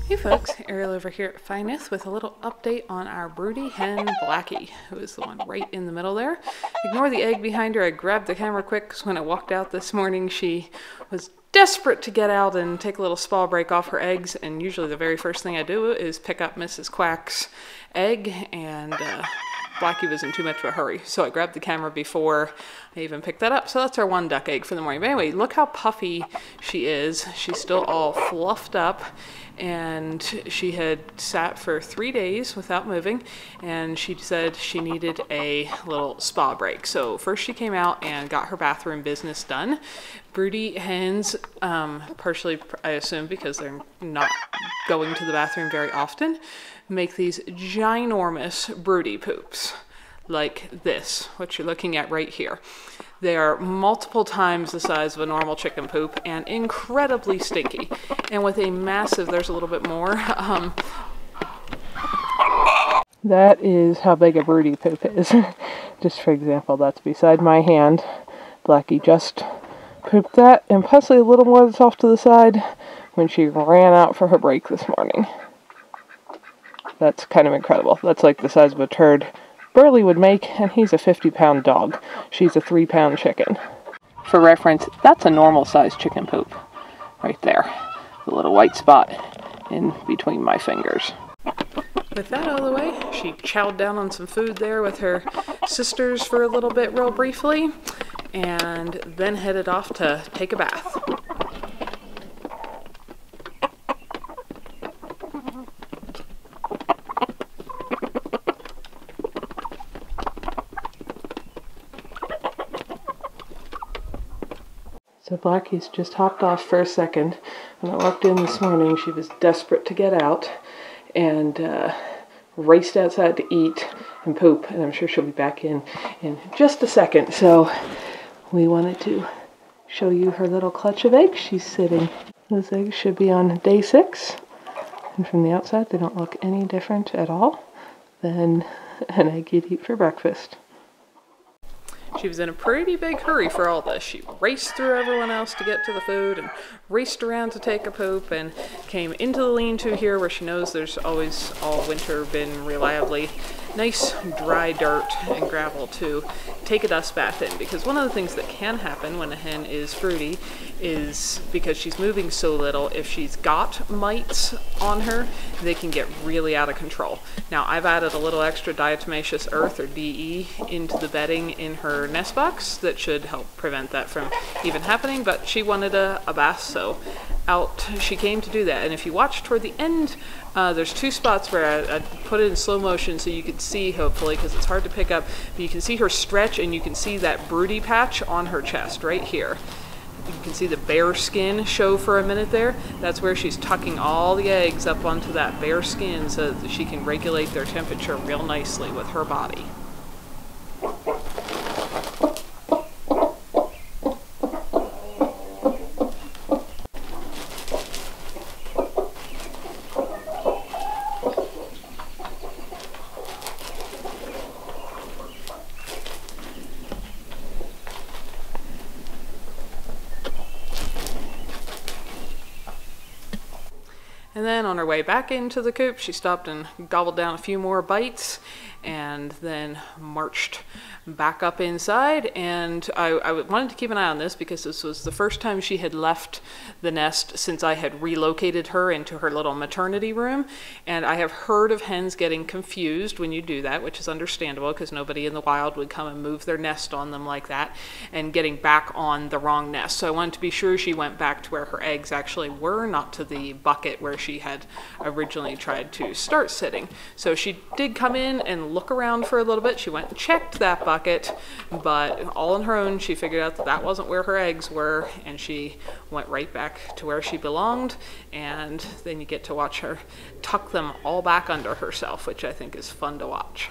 Hey folks, Ariel over here at Finest with a little update on our broody hen Blackie, who is the one right in the middle there. Ignore the egg behind her. I grabbed the camera quick because when I walked out this morning she was desperate to get out and take a little spawn break off her eggs, and usually the very first thing I do is pick up Mrs. Quack's egg, and Blackie was in too much of a hurry, so I grabbed the camera before I even picked that up. So that's our one duck egg for the morning. But anyway, look how puffy she is. She's still all fluffed up, and she had sat for 3 days without moving, and she said she needed a little spa break. So first she came out and got her bathroom business done. Broody hens, partially I assume because they're not going to the bathroom very often, make these ginormous broody poops like this, what you're looking at right here. They are multiple times the size of a normal chicken poop and incredibly stinky. And with a massive, there's a little bit more. That is how big a broody poop is. Just for example, that's beside my hand. Blackie just pooped that, and possibly a little more that's off to the side when she ran out for her break this morning. That's kind of incredible. That's like the size of a turd Burley would make, and he's a 50-pound dog. She's a 3-pound chicken. For reference, that's a normal-sized chicken poop right there. The little white spot in between my fingers. With that out of the way, she chowed down on some food there with her sisters for a little bit real briefly, and then headed off to take a bath. So Blackie's just hopped off for a second. When I walked in this morning, she was desperate to get out and raced outside to eat and poop. And I'm sure she'll be back in just a second. So we wanted to show you her little clutch of eggs she's sitting. Those eggs should be on day 6. And from the outside, they don't look any different at all than an egg you'd eat for breakfast. She was in a pretty big hurry for all this. She raced through everyone else to get to the food and raced around to take a poop and came into the lean-to here where she knows there's always all winter been reliably nice dry dirt and gravel to take a dust bath in, because one of the things that can happen when a hen is fruity is, because she's moving so little, if she's got mites on her, they can get really out of control. Now I've added a little extra diatomaceous earth, or DE, into the bedding in her nest box that should help prevent that from even happening, but she wanted a bath, so out she came to do that. And if you watch toward the end, there's 2 spots where I put it in slow motion so you could see, hopefully, because it's hard to pick up, but you can see her stretch and you can see that broody patch on her chest right here. You can see the bare skin show for a minute there. That's where she's tucking all the eggs up onto that bare skin so that she can regulate their temperature real nicely with her body. And then on her way back into the coop, she stopped and gobbled down a few more bites and then marched back up inside. And I wanted to keep an eye on this because this was the first time she had left the nest since I had relocated her into her little maternity room. And I have heard of hens getting confused when you do that, which is understandable because nobody in the wild would come and move their nest on them like that, and getting back on the wrong nest. So I wanted to be sure she went back to where her eggs actually were, not to the bucket where she had originally tried to start sitting. So she did come in and look around for a little bit. She went and checked that bucket, but all on her own she figured out that that wasn't where her eggs were, and she went right back to where she belonged. And then you get to watch her tuck them all back under herself, which I think is fun to watch.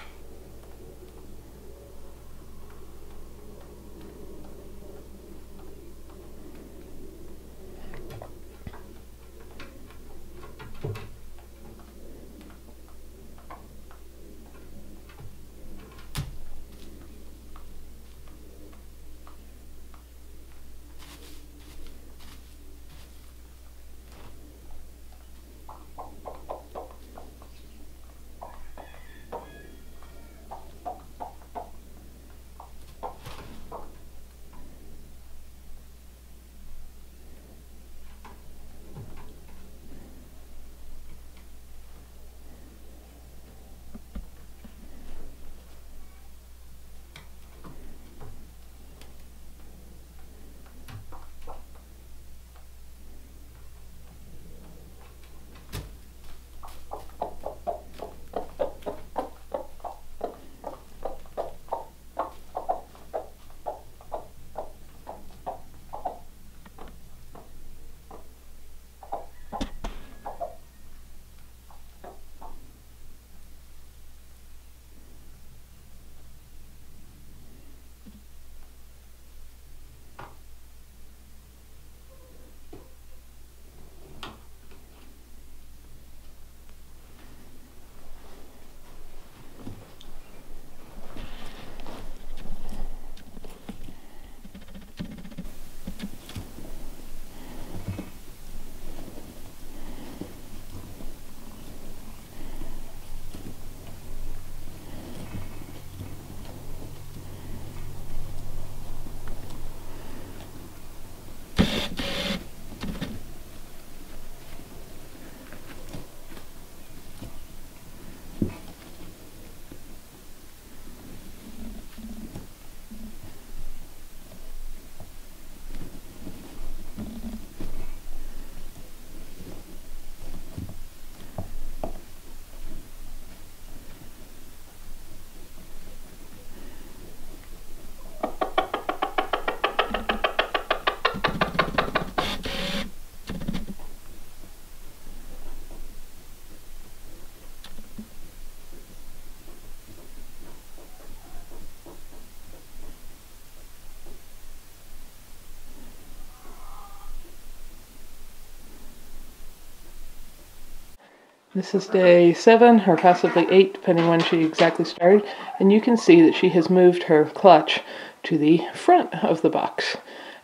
This is day 7 or possibly 8, depending when she exactly started. And you can see that she has moved her clutch to the front of the box.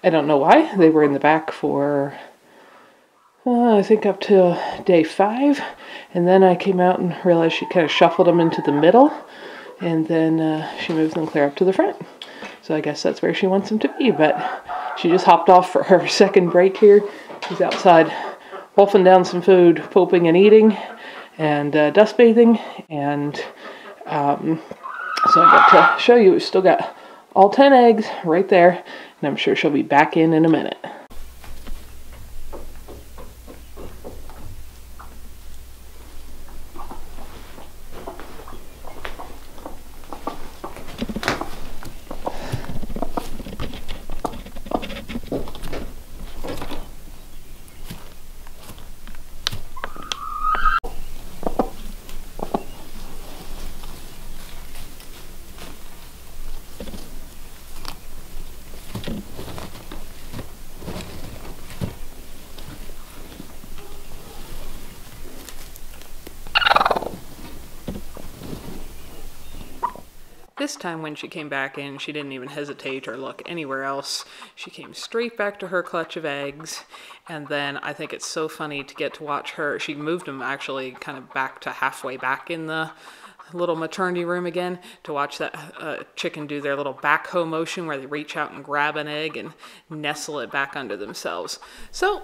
I don't know why. They were in the back for, I think up to day 5. And then I came out and realized she kind of shuffled them into the middle. And then she moved them clear up to the front. So I guess that's where she wants them to be. But she just hopped off for her second break here. She's outside wolfing down some food, pooping and eating, and dust bathing. And so I got to show you, we've still got all 10 eggs right there. And I'm sure she'll be back in a minute. This time when she came back in, she didn't even hesitate or look anywhere else. She came straight back to her clutch of eggs, and then I think it's so funny to get to watch her. She moved them actually kind of back to halfway back in the little maternity room again to watch that chicken do their little backhoe motion where they reach out and grab an egg and nestle it back under themselves. So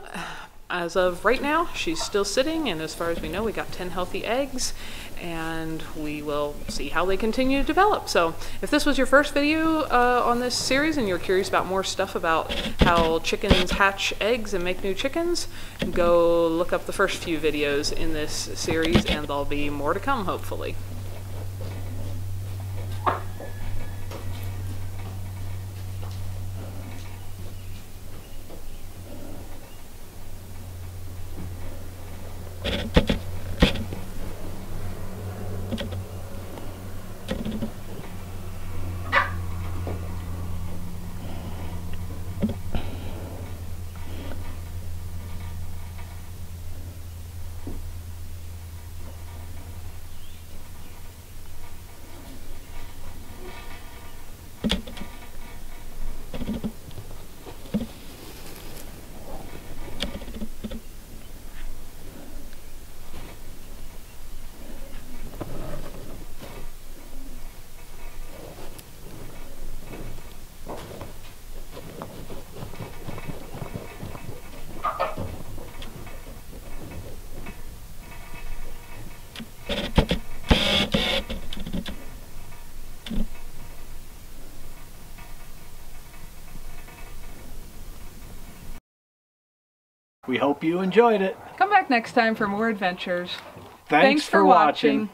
as of right now, she's still sitting, and as far as we know, we got 10 healthy eggs, and we will see how they continue to develop. So if this was your first video on this series and you're curious about more stuff about how chickens hatch eggs and make new chickens, go look up the first few videos in this series, and there'll be more to come, hopefully. We hope you enjoyed it. Come back next time for more adventures. Thanks for watching.